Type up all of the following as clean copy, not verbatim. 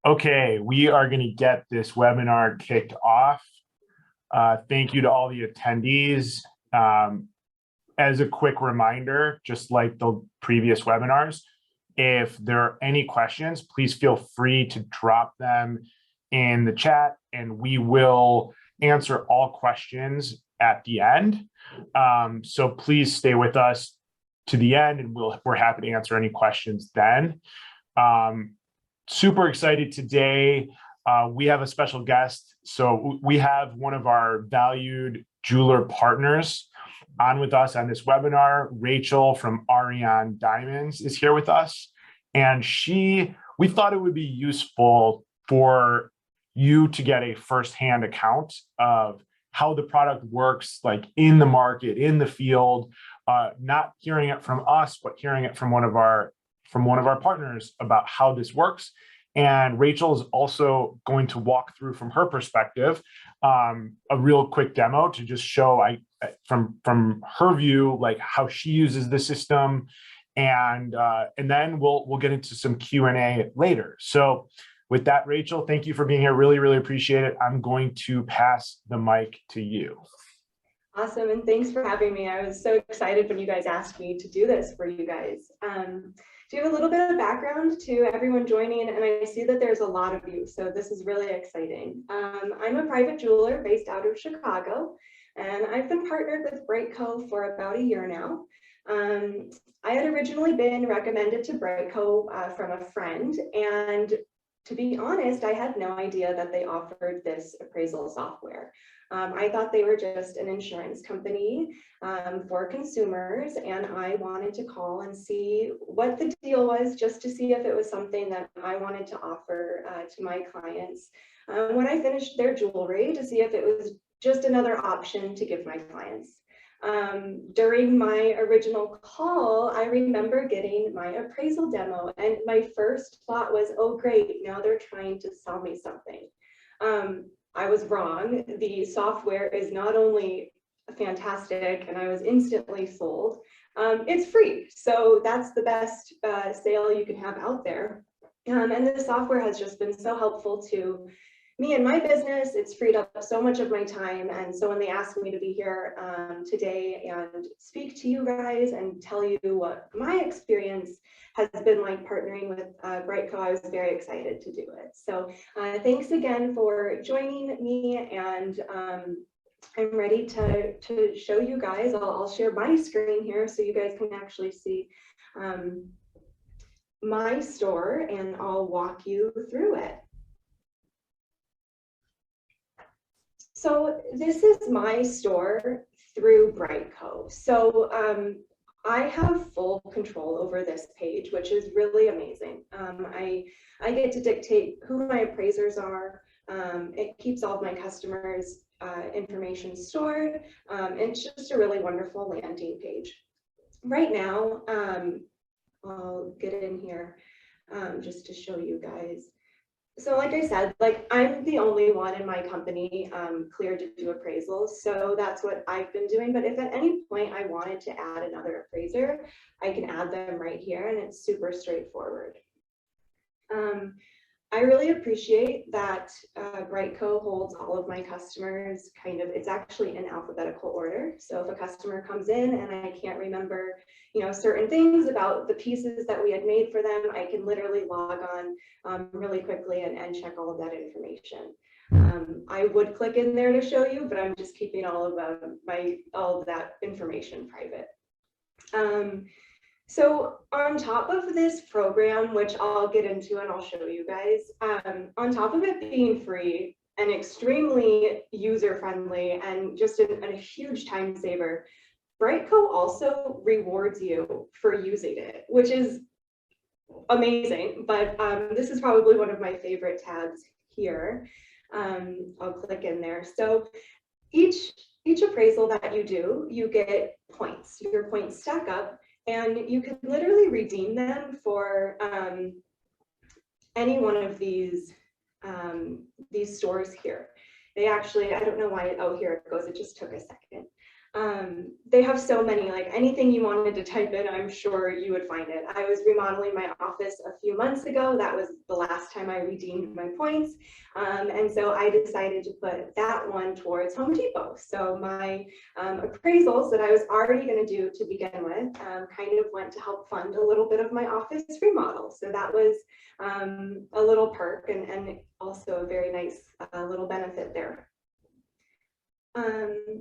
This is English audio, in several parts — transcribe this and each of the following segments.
Okay, we are going to get this webinar kicked off. Thank you to all the attendees. As a quick reminder, just like the previous webinars, if there are any questions, please feel free to drop them in the chat and we will answer all questions at the end. So please stay with us to the end and we're happy to answer any questions then. Super excited today. We have a special guest. So we have one of our valued jeweler partners on with us on this webinar. Rachel from Ariane Diamonds is here with us. And we thought it would be useful for you to get a firsthand account of how the product works, like in the market, in the field, not hearing it from us, but hearing it from one of our partners about how this works. And Rachel is also going to walk through from her perspective a real quick demo to just show from her view like how she uses the system, and then we'll get into some Q&A later. So with that, Rachel, thank you for being here. Really appreciate it. I'm going to pass the mic to you. Awesome, and thanks for having me. I was so excited when you guys asked me to do this for you guys. To give a little bit of background to everyone joining, and I see that there's a lot of you, so this is really exciting. I'm a private jeweler based out of Chicago, and I've been partnered with BriteCo for about a year now. I had originally been recommended to BriteCo from a friend, and to be honest, I had no idea that they offered this appraisal software. I thought they were just an insurance company for consumers, and I wanted to call and see what the deal was, just to see if it was something that I wanted to offer to my clients when I finished their jewelry, to see if it was just another option to give my clients. During my original call, I remember getting my appraisal demo, and my first thought was, oh great, now they're trying to sell me something. I was wrong. The software is not only fantastic, and I was instantly sold, it's free. So that's the best sale you can have out there. And the software has just been so helpful to me and my business. It's freed up so much of my time. And so when they asked me to be here today and speak to you guys and tell you what my experience has been like partnering with BriteCo, I was very excited to do it. So thanks again for joining me, and I'm ready to show you guys. I'll share my screen here so you guys can actually see my store, and I'll walk you through it. So this is my store through BriteCo. So I have full control over this page, which is really amazing. I get to dictate who my appraisers are. It keeps all of my customers' information stored. It's just a really wonderful landing page. Right now, I'll get in here just to show you guys. So like I said, like I'm the only one in my company cleared to do appraisals. So that's what I've been doing. But if at any point I wanted to add another appraiser, I can add them right here, and it's super straightforward. I really appreciate that BriteCo holds all of my customers it's actually in alphabetical order. So if a customer comes in and I can't remember, certain things about the pieces that we had made for them, I can literally log on really quickly and check all of that information. I would click in there to show you, but I'm just keeping all of that information private. So on top of this program, which I'll get into and I'll show you guys, on top of it being free and extremely user-friendly and just a huge time saver, BriteCo also rewards you for using it, which is amazing. But this is probably one of my favorite tabs here. I'll click in there. So each appraisal that you do, you get points. Your points stack up, and you can literally redeem them for any one of these stores here. They actually, I don't know why, oh, here it goes. It just took a second. They have so many, like anything you wanted to type in, I'm sure you would find it. I was remodeling my office a few months ago. That was the last time I redeemed my points. And so I decided to put that one towards Home Depot. So my appraisals that I was already going to do to begin with kind of went to help fund a little bit of my office remodel. So that was a little perk and also a very nice little benefit there.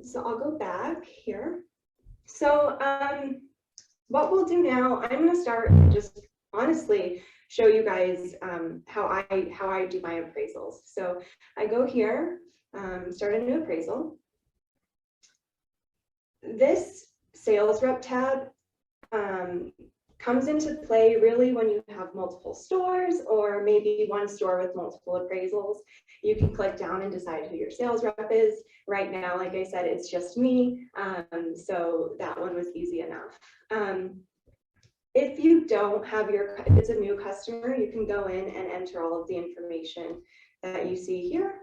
So I'll go back here. So what we'll do now, I'm going to start just honestly show you guys how I do my appraisals. So I go here, start a new appraisal. This sales rep tab comes into play really when you have multiple stores or maybe one store with multiple appraisals. You can click down and decide who your sales rep is. Right now, like I said, it's just me. So that one was easy enough. If you don't have if it's a new customer, you can go in and enter all of the information that you see here.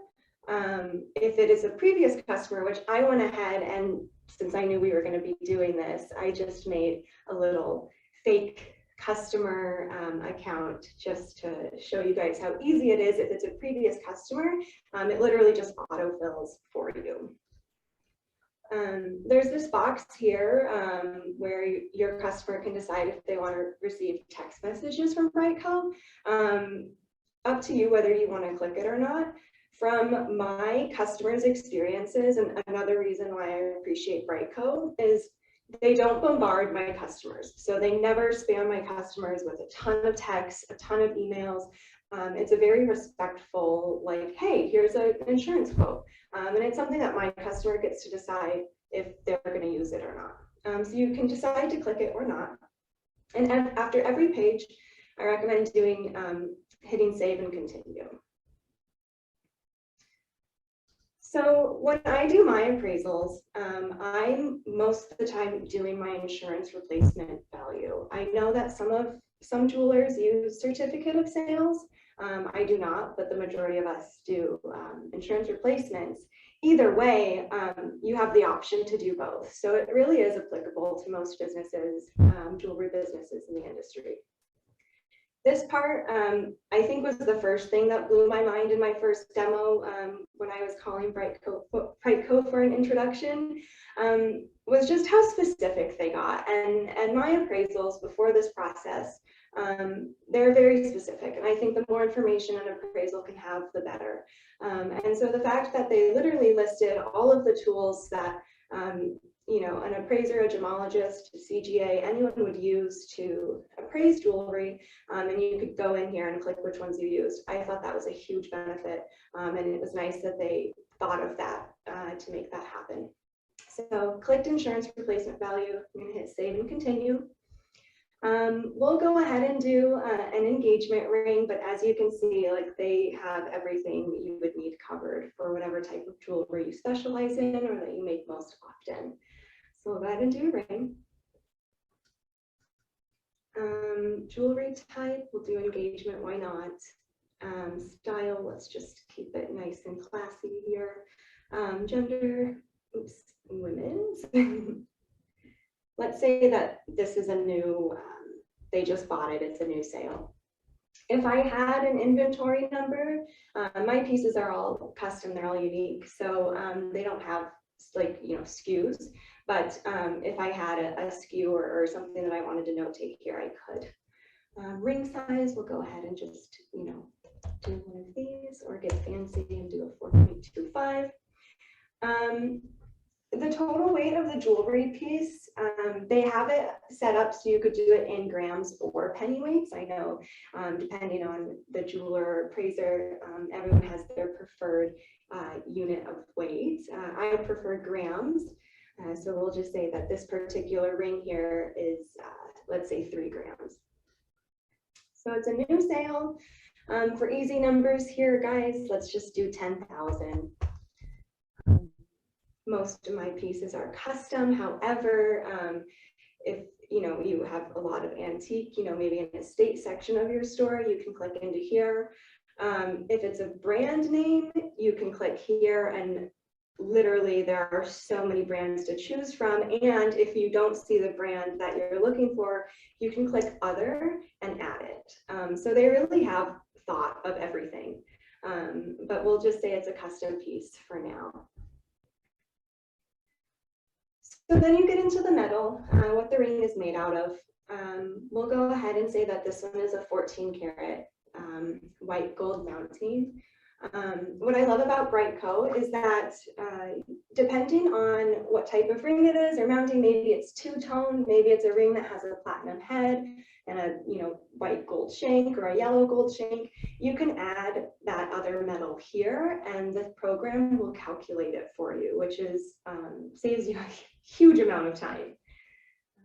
If it is a previous customer, which I went ahead and since I knew we were going to be doing this, I just made a little fake customer account just to show you guys how easy it is. If it's a previous customer, it literally just autofills for you. There's this box here where your customer can decide if they want to receive text messages from BriteCo. Up to you whether you want to click it or not. From my customers' experiences, and another reason why I appreciate BriteCo is they don't bombard my customers. So they never spam my customers with a ton of texts, a ton of emails. It's a very respectful, like, hey, here's an insurance quote. And it's something that my customer gets to decide if they're going to use it or not. So you can decide to click it or not. And after every page, I recommend doing hitting save and continue. So when I do my appraisals, I'm most of the time doing my insurance replacement value. I know that some jewelers use certificate of sales. I do not, but the majority of us do insurance replacements. Either way, you have the option to do both. So it really is applicable to most businesses, jewelry businesses in the industry. This part, I think, was the first thing that blew my mind in my first demo when I was calling BriteCo for an introduction, was just how specific they got. And my appraisals before this process, they're very specific. And I think the more information an appraisal can have, the better. And so the fact that they literally listed all of the tools that you know, an appraiser, a gemologist, a CGA, anyone would use to appraise jewelry, and you could go in here and click which ones you used. I thought that was a huge benefit, and it was nice that they thought of that to make that happen. So clicked insurance replacement value, I'm going to hit save and continue. We'll go ahead and do an engagement ring, but as you can see, like they have everything you would need covered for whatever type of jewelry you specialize in or that you make most often. So we'll go ahead and do a ring. Jewelry type, we'll do engagement, why not? Style, let's just keep it nice and classy here. Gender, oops, women's. Let's say that this is a new, they just bought it, it's a new sale. If I had an inventory number, my pieces are all custom, they're all unique. So they don't have like, you know, SKUs, but if I had a SKU or something that I wanted to notate here, I could. Ring size, we'll go ahead and just, you know, do one of these or get fancy and do a 4.25. The total weight of the jewelry piece, they have it set up so you could do it in grams or pennyweights. I know depending on the jeweler or appraiser, everyone has their preferred unit of weight. I prefer grams. So we'll just say that this particular ring here is, let's say 3 grams. So it's a new sale. For easy numbers here, guys, let's just do 10,000. Most of my pieces are custom. However, if you know you have a lot of antique, you know, maybe in the estate section of your store, you can click into here. If it's a brand name, you can click here and literally there are so many brands to choose from. And if you don't see the brand that you're looking for, you can click other and add it. So they really have thought of everything, but we'll just say it's a custom piece for now. So then you get into the metal, what the ring is made out of. We'll go ahead and say that this one is a 14 karat white gold mounting. What I love about BriteCo is that depending on what type of ring it is or mounting, maybe it's two-tone, maybe it's a ring that has a platinum head and a white gold shank or a yellow gold shank, you can add that other metal here and the program will calculate it for you, which is saves you a huge amount of time.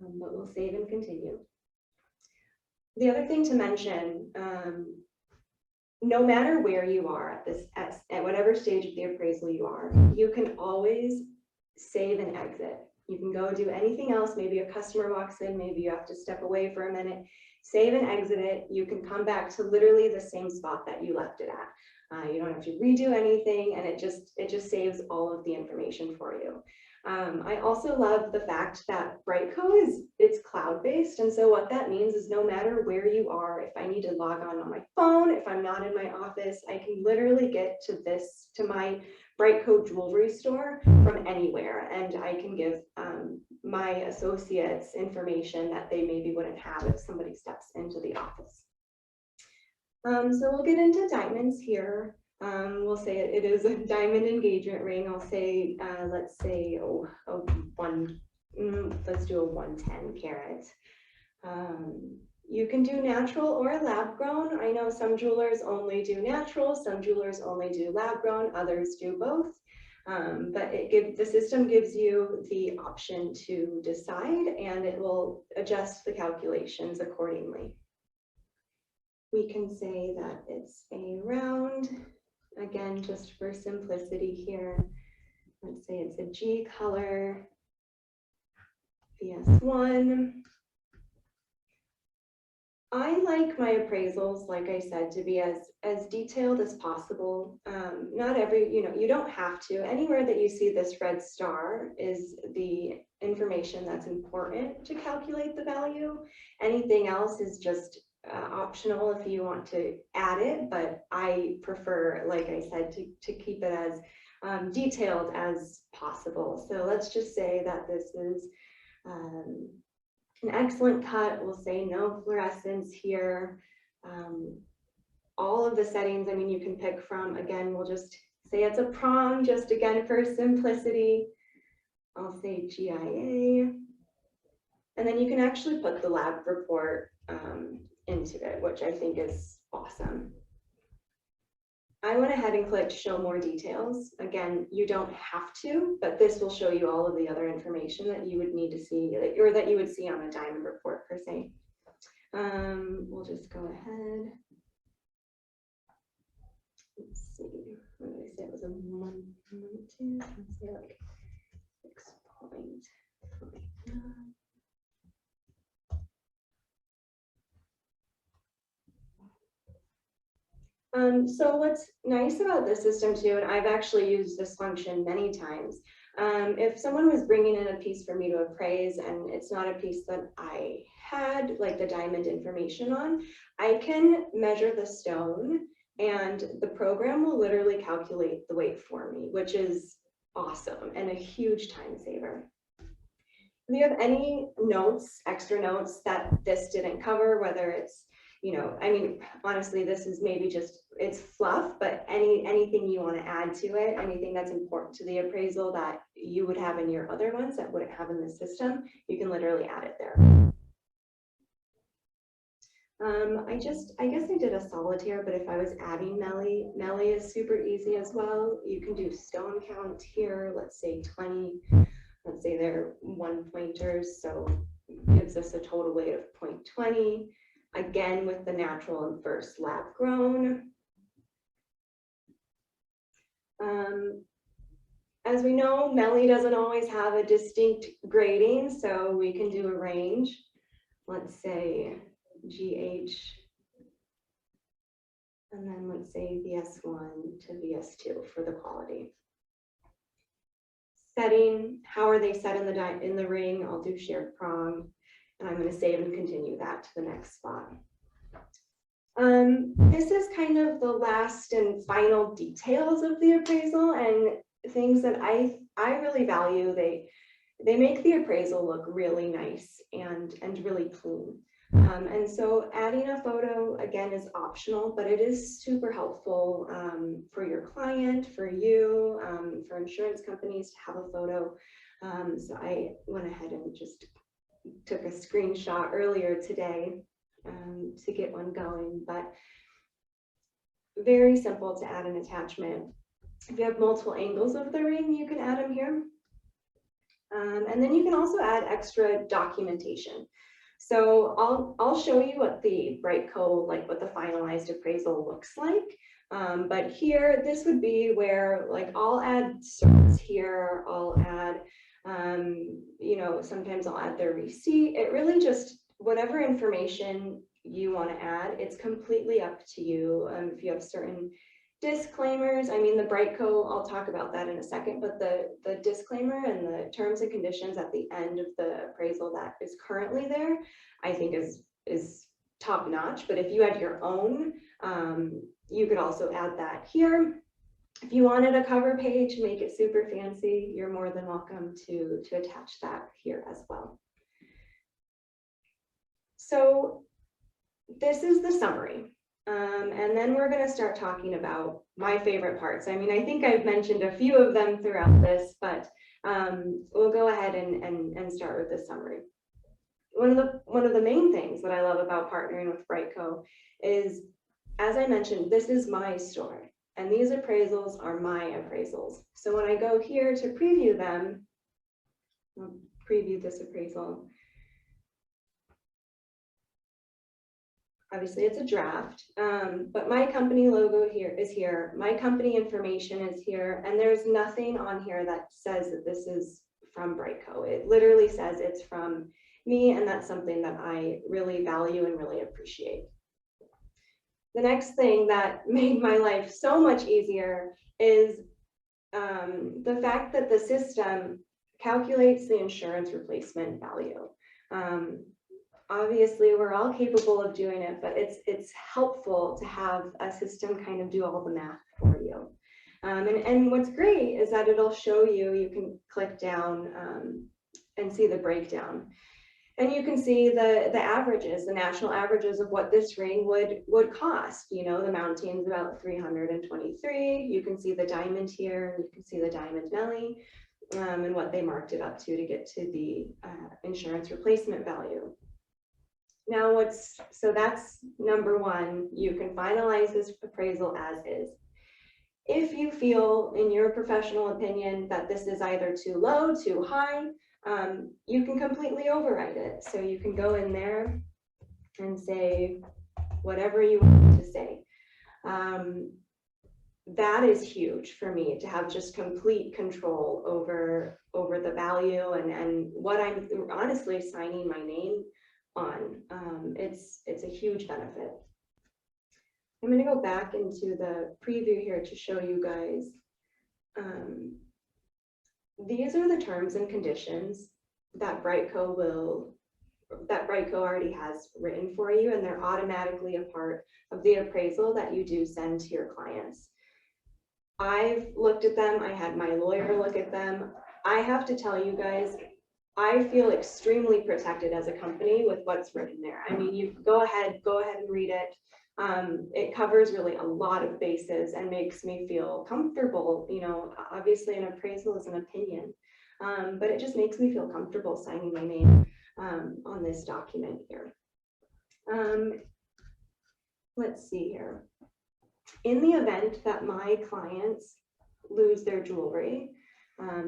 But we'll save and continue. The other thing to mention, no matter where you are at whatever stage of the appraisal you are, you can always save and exit. You can go do anything else. Maybe a customer walks in, maybe you have to step away for a minute, save and exit it. You can come back to literally the same spot that you left it at. You don't have to redo anything, and it just saves all of the information for you. I also love the fact that BriteCo it's cloud-based, and so what that means is no matter where you are, if I need to log on my phone, if I'm not in my office, I can literally get to my BriteCo jewelry store from anywhere, and I can give my associates information that they maybe wouldn't have if somebody steps into the office. So we'll get into diamonds here. We'll say it is a diamond engagement ring. I'll say, let's say, let's do a 110 karat. You can do natural or lab grown. I know some jewelers only do natural, some jewelers only do lab grown, others do both. But the system gives you the option to decide, and it will adjust the calculations accordingly. We can say that it's a round. Again, just for simplicity here, let's say it's a G color, VS1. I like my appraisals, like I said, to be as detailed as possible. Not every, you don't have to. Anywhere that you see this red star is the information that's important to calculate the value. Anything else is just optional if you want to add it, but I prefer, like I said, to keep it as detailed as possible. So let's just say that this is an excellent cut. We'll say no fluorescence here. All of the settings, I mean, you can pick from, again, we'll just say it's a prong, just again for simplicity. I'll say GIA. And then you can actually put the lab report into it, which I think is awesome. I went ahead and clicked show more details. Again, you don't have to, but this will show you all of the other information that you would need to see, or that you would see on a diamond report per se. We'll just go ahead. Let's see, what did I say? It was a 1.2. Let's say like 6.9. So what's nice about this system too, and I've actually used this function many times, if someone was bringing in a piece for me to appraise and it's not a piece that I had like the diamond information on, I can measure the stone and the program will literally calculate the weight for me, which is awesome and a huge time saver. Do you have any notes, extra notes that this didn't cover, whether it's, I mean, honestly, this is maybe just, it's fluff, but anything you want to add to it, anything that's important to the appraisal that you would have in your other ones that wouldn't have in the system, you can literally add it there. I guess I did a solitaire, but if I was adding Melly is super easy as well. You can do stone count here, let's say 20, let's say they're 1 pointers, so gives us a total weight of 0.20. Again, with the natural and first lab grown. As we know, Melly doesn't always have a distinct grading, so we can do a range. Let's say GH, and then let's say VS1 to VS2 for the quality. setting, how are they set in the ring? I'll do shared prong, and I'm going to save and continue that to the next spot. This is kind of the last and final details of the appraisal and things that I really value. They make the appraisal look really nice and really clean. And so adding a photo, again, is optional, but it is super helpful for your client, for you, for insurance companies to have a photo. So I went ahead and just took a screenshot earlier today to get one going, but very simple to add an attachment. If you have multiple angles of the ring, you can add them here. And then you can also add extra documentation. So I'll show you what the BriteCo, like what the finalized appraisal looks like. But here, this would be where, like, I'll add certs here, I'll add, you know, sometimes I'll add their receipt. It really just, whatever information you want to add, it's completely up to you. If you have certain disclaimers, I mean, the BriteCo, I'll talk about that in a second, but the disclaimer and the terms and conditions at the end of the appraisal that is currently there, I think is top notch. But if you had your own, you could also add that here. If you wanted a cover page, make it super fancy, you're more than welcome to attach that here as well. So this is the summary. And then we're going to start talking about my favorite parts. I mean, I think I've mentioned a few of them throughout this, but we'll go ahead and start with the summary. One of the main things that I love about partnering with BriteCo is, as I mentioned, this is my store, and these appraisals are my appraisals. So when I go here to preview them, I'll preview this appraisal. Obviously it's a draft, but my company logo here is here. My company information is here, and there's nothing on here that says that this is from BriteCo. It literally says it's from me, and that's something that I really value and really appreciate. The next thing that made my life so much easier is the fact that the system calculates the insurance replacement value. Obviously, we're all capable of doing it, but it's helpful to have a system kind of do all the math for you. And what's great is that it'll show you, you can click down and see the breakdown. And you can see the averages, the national averages of what this ring would cost. You know, the mounting's about 323. You can see the diamond here, you can see the diamond Nelly, and what they marked it up to get to the insurance replacement value. Now so that's number one, you can finalize this appraisal as is. If you feel, in your professional opinion, that this is either too low, too high, you can completely override it. So you can go in there and say whatever you want to say. That is huge for me, to have just complete control over the value and what I'm honestly signing my name on. It's a huge benefit. I'm going to go back into the preview here to show you guys. These are the terms and conditions that BriteCo already has written for you, and they're automatically a part of the appraisal that you do send to your clients. I've looked at them. I had my lawyer look at them. I have to tell you guys, I feel extremely protected as a company with what's written there. I mean, you go ahead and read it. It covers really a lot of bases and makes me feel comfortable. You know, obviously an appraisal is an opinion, but it just makes me feel comfortable signing my name on this document here. Let's see here. In the event that my clients lose their jewelry,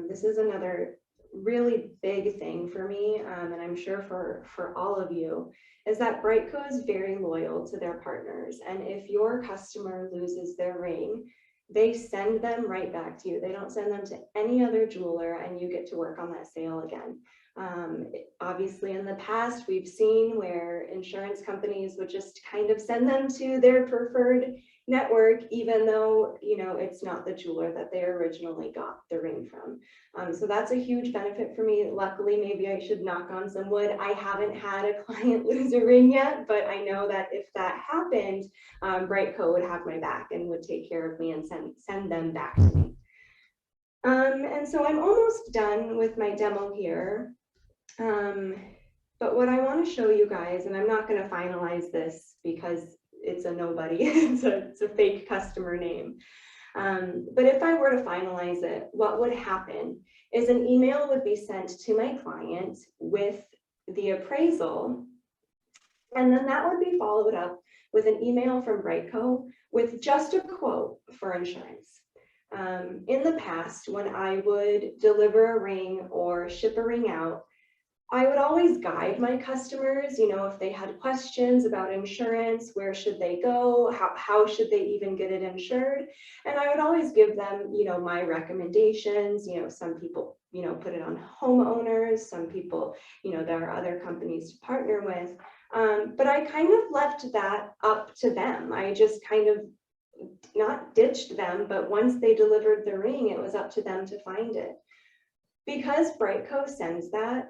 this is another really big thing for me, and I'm sure for all of you, is that BriteCo is very loyal to their partners. And if your customer loses their ring, they send them right back to you. They don't send them to any other jeweler, and you get to work on that sale again. Obviously, in the past, we've seen where insurance companies would just kind of send them to their preferred network, even though, you know, it's not the jeweler that they originally got the ring from. So that's a huge benefit for me. Luckily, maybe I should knock on some wood. I haven't had a client lose a ring yet, but I know that if that happened, BriteCo would have my back and would take care of me and send them back to me. And so I'm almost done with my demo here. But what I want to show you guys, and I'm not going to finalize this because it's a nobody, it's a fake customer name. But if I were to finalize it, what would happen is an email would be sent to my client with the appraisal, and then that would be followed up with an email from BriteCo with just a quote for insurance. In the past, when I would deliver a ring or ship a ring out, I would always guide my customers, you know, if they had questions about insurance, where should they go? How should they even get it insured? And I would always give them, you know, my recommendations. You know, some people, you know, put it on homeowners, some people, you know, there are other companies to partner with. But I kind of left that up to them. I just kind of not ditched them, but once they delivered the ring, it was up to them to find it. Because BriteCo sends that,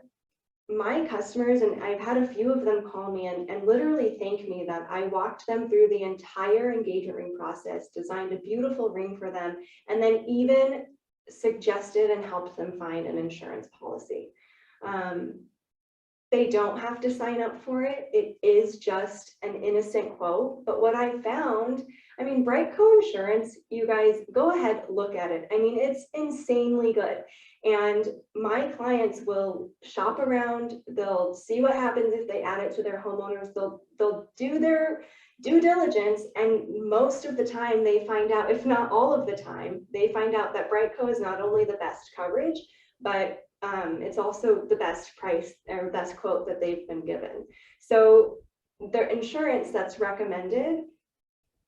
my customers, and I've had a few of them call me and literally thank me that I walked them through the entire engagement ring process, designed a beautiful ring for them, and then even suggested and helped them find an insurance policy. They don't have to sign up for it. It is just an innocent quote. But what I found, I mean, BriteCo Insurance, you guys go ahead, look at it. I mean, it's insanely good. And my clients will shop around, they'll see what happens if they add it to their homeowners, they'll do their due diligence, and most of the time they find out, if not all of the time, they find out that BriteCo is not only the best coverage, but it's also the best price or best quote that they've been given. So the insurance that's recommended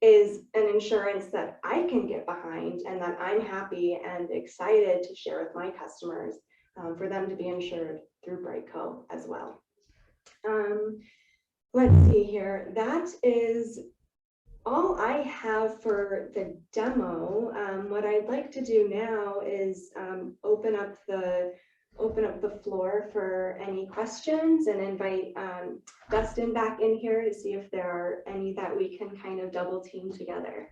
is an insurance that I can get behind and that I'm happy and excited to share with my customers for them to be insured through BriteCo as well. Let's see here. That is all I have for the demo. What I'd like to do now is open up the floor for any questions and invite Dustin back in here to see if there are any that we can kind of double team together.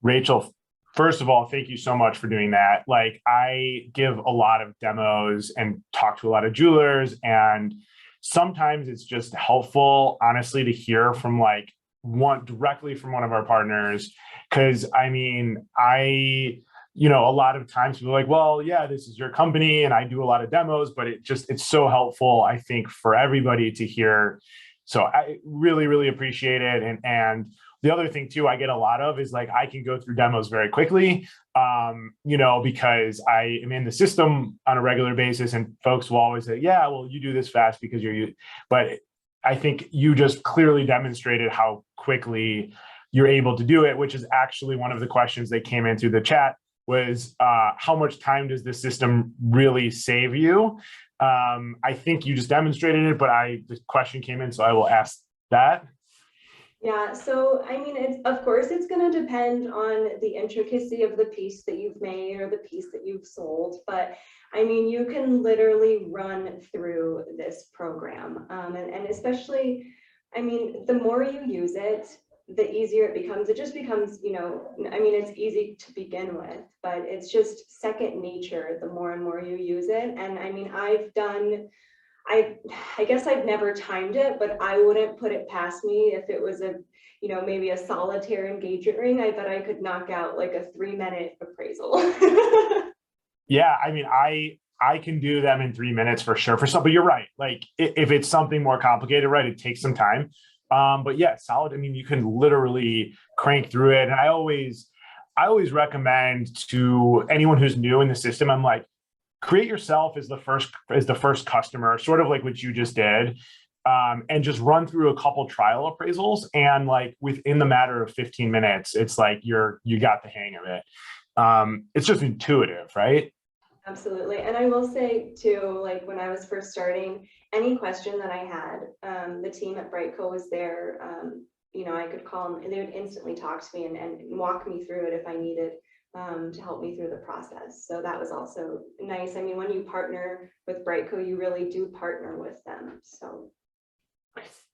Rachel, first of all, thank you so much for doing that. Like, I give a lot of demos and talk to a lot of jewelers, and sometimes it's just helpful, honestly, to hear from like directly from one of our partners. Cause I mean, you know, a lot of times people are like, well, yeah, this is your company and I do a lot of demos, but it's so helpful, I think, for everybody to hear. So I really, really appreciate it. And the other thing too, I get a lot of is like, I can go through demos very quickly, you know, because I am in the system on a regular basis, and folks will always say, yeah, well, you do this fast because but I think you just clearly demonstrated how quickly you're able to do it, which is actually one of the questions that came in through the chat was how much time does this system really save you? I think you just demonstrated it, but the question came in, so I will ask that. Yeah, so I mean, of course, it's going to depend on the intricacy of the piece that you've made or the piece that you've sold. But I mean, you can literally run through this program. And especially, I mean, the more you use it, the easier it becomes. It just becomes, you know, I mean, it's easy to begin with, but it's just second nature the more and more you use it. And I mean, I guess I've never timed it, but I wouldn't put it past me if it was you know, maybe a solitaire engagement ring. I bet I could knock out like a 3-minute appraisal. Yeah, I mean, I can do them in 3 minutes for sure. But you're right. Like if it's something more complicated, right, it takes some time. But yeah, solid. I mean, you can literally crank through it. And I always recommend to anyone who's new in the system, I'm like, create yourself as the first customer, sort of like what you just did, and just run through a couple trial appraisals. And like within the matter of 15 minutes, it's like you got the hang of it. It's just intuitive, right? Absolutely. And I will say too, like when I was first starting, any question that I had, the team at BriteCo was there. You know, I could call them and they would instantly talk to me and walk me through it if I needed to help me through the process. So that was also nice. I mean, when you partner with BriteCo, you really do partner with them. So.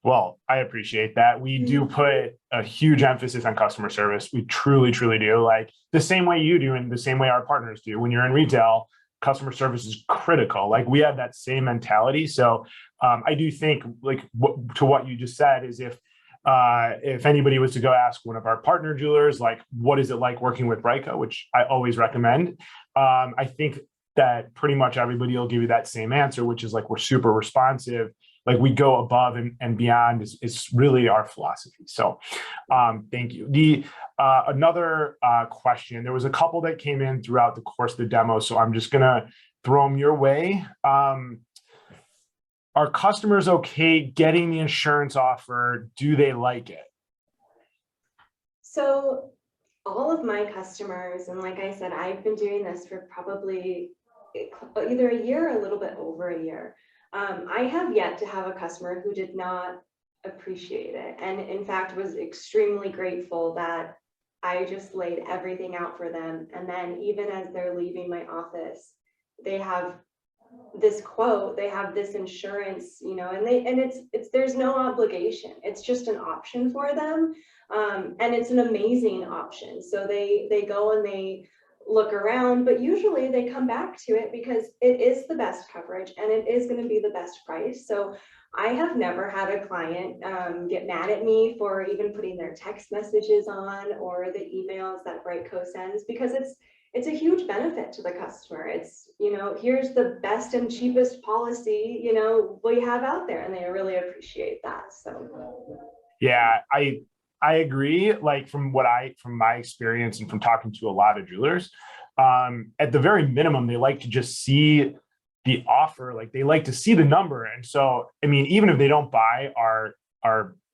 Well, I appreciate that. We do put a huge emphasis on customer service. We truly, truly do. Like the same way you do and the same way our partners do. When you're in retail, customer service is critical. Like we have that same mentality. So I do think like to what you just said is if anybody was to go ask one of our partner jewelers, like, what is it like working with BriteCo, which I always recommend. I think that pretty much everybody will give you that same answer, which is like, we're super responsive. Like we go above and beyond is really our philosophy. So thank you. Another question, there was a couple that came in throughout the course of the demo. So I'm just gonna throw them your way. Are customers okay getting the insurance offer? Do they like it? So all of my customers, and like I said, I've been doing this for probably either a year or a little bit over a year. I have yet to have a customer who did not appreciate it. And in fact, was extremely grateful that I just laid everything out for them. And then even as they're leaving my office, they have this quote, they have this insurance, you know, and it's there's no obligation. It's just an option for them. And it's an amazing option. So they go and they look around, but usually they come back to it because it is the best coverage and it is going to be the best price. So I have never had a client get mad at me for even putting their text messages on or the emails that BriteCo sends, because it's a huge benefit to the customer. It's, you know, here's the best and cheapest policy, you know, we have out there, and they really appreciate that. So yeah, I agree. Like from my experience and from talking to a lot of jewelers, at the very minimum, they like to just see the offer, like they like to see the number. And so, I mean, even if they don't buy our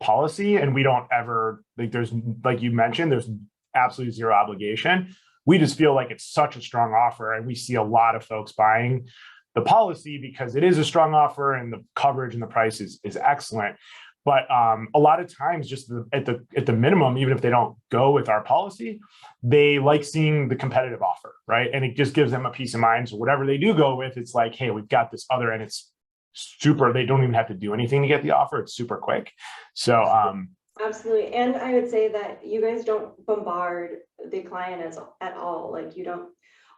policy and we don't ever, like there's, like you mentioned, there's absolutely zero obligation. We just feel like it's such a strong offer. And we see a lot of folks buying the policy because it is a strong offer and the coverage and the price is excellent. But a lot of times, just at the minimum, even if they don't go with our policy, they like seeing the competitive offer, right? And it just gives them a peace of mind. So whatever they do go with, it's like, hey, we've got this other, and it's super. They don't even have to do anything to get the offer. It's super quick. So absolutely. And I would say that you guys don't bombard the client at all. Like you don't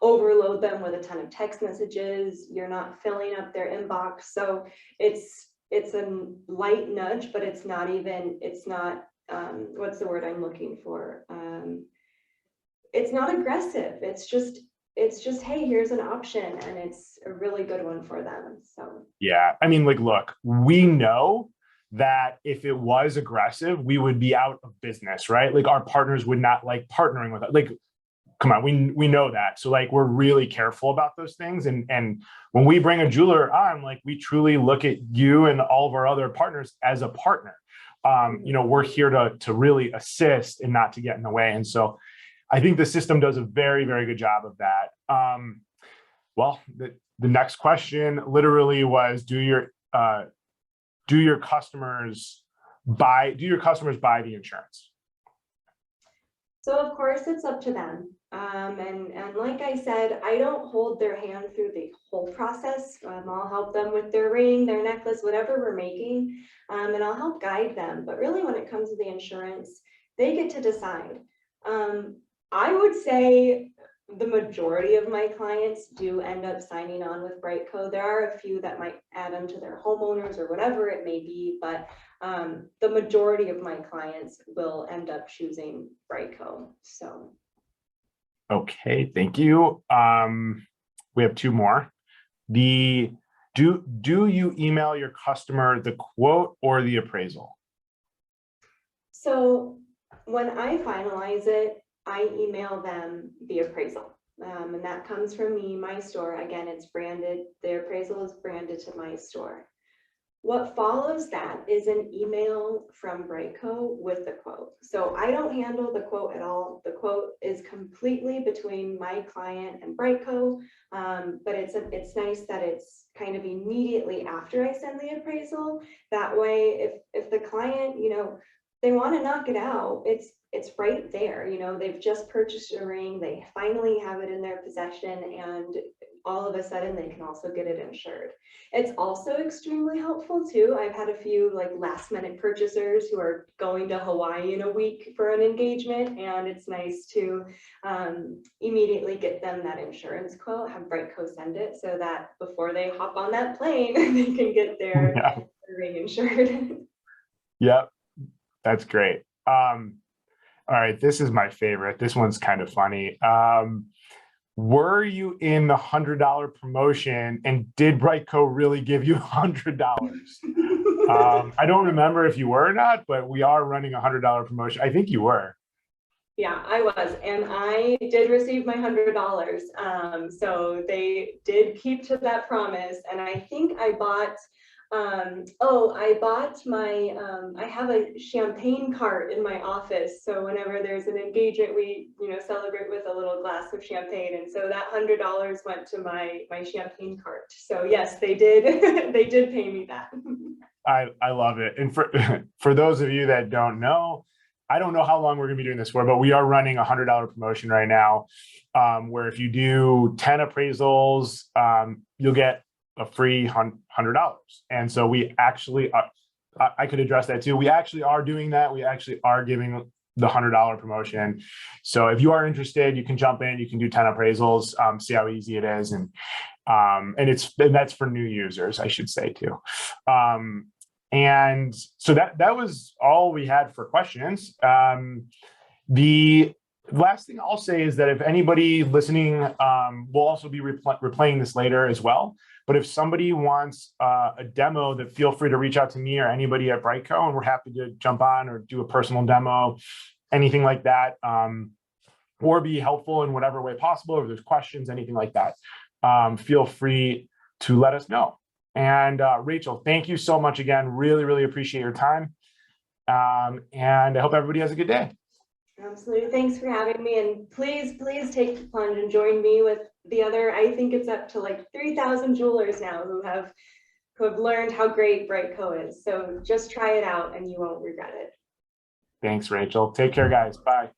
overload them with a ton of text messages. You're not filling up their inbox. So it's a light nudge, but it's not, what's the word I'm looking for? It's not aggressive. It's just, hey, here's an option, and it's a really good one for them. So yeah, I mean, like, look, we know that if it was aggressive, we would be out of business, right? Like our partners would not like partnering with us. Like, come on, we know that. So like, we're really careful about those things. And when we bring a jeweler on, like we truly look at you and all of our other partners as a partner. You know, we're here to really assist and not to get in the way. And so I think the system does a very, very good job of that. Well, the next question literally was, do your customers buy the insurance? So of course it's up to them. And like I said, I don't hold their hand through the whole process. I'll help them with their ring, their necklace, whatever we're making, and I'll help guide them. But really when it comes to the insurance, they get to decide. I would say the majority of my clients do end up signing on with BriteCo. There are a few that might add them to their homeowners or whatever it may be, but the majority of my clients will end up choosing BriteCo. So. Okay, thank you. We have two more. Do you email your customer the quote or the appraisal? So when I finalize it, I email them the appraisal. And that comes from me, my store. Again, it's branded, the appraisal is branded to my store. What follows that is an email from BriteCo with the quote. So I don't handle the quote at all. The quote is completely between my client and BriteCo, but it's nice that it's kind of immediately after I send the appraisal. That way, if the client, they want to knock it out, it's right there. They've just purchased a ring, they finally have it in their possession, and all of a sudden they can also get it insured. It's also extremely helpful too. I've had a few like last minute purchasers who are going to Hawaii in a week for an engagement, and it's nice to immediately get them that insurance quote, have BriteCo send it so that before they hop on that plane, they can get their ring insured. Yep, that's great. All right, this is my favorite. This one's kind of funny. Were you in the $100 promotion, and did BriteCo really give you $100? I don't remember if you were or not, but we are running a $100 promotion. I think you were. Yeah, I was, and I did receive my $100. So they did keep to that promise, and I think I bought. I bought my, I have a champagne cart in my office. So whenever there's an engagement, we, celebrate with a little glass of champagne. And so that $100 went to my champagne cart. So yes, they did. They did pay me that. I love it. And for those of you that don't know, I don't know how long we're going to be doing this for, but we are running a $100 promotion right now, where if you do 10 appraisals, you'll get a free $100. And so we actually are, I could address that too. We actually are doing that. We actually are giving the $100 promotion. So if you are interested, you can jump in, you can do 10 appraisals, see how easy it is. And that's for new users, I should say too. And so that was all we had for questions. The last thing I'll say is that if anybody listening, we'll also be replaying this later as well. But if somebody wants a demo, that feel free to reach out to me or anybody at BriteCo, and we're happy to jump on or do a personal demo, anything like that, or be helpful in whatever way possible. If there's questions, anything like that, feel free to let us know. And Rachel, thank you so much again. Really, really appreciate your time. And I hope everybody has a good day. Absolutely. Thanks for having me. And please take the plunge and join me with the other, I think it's up to like 3,000 jewelers now who have learned how great BriteCo is. So just try it out and you won't regret it. Thanks, Rachel. Take care, guys. Bye.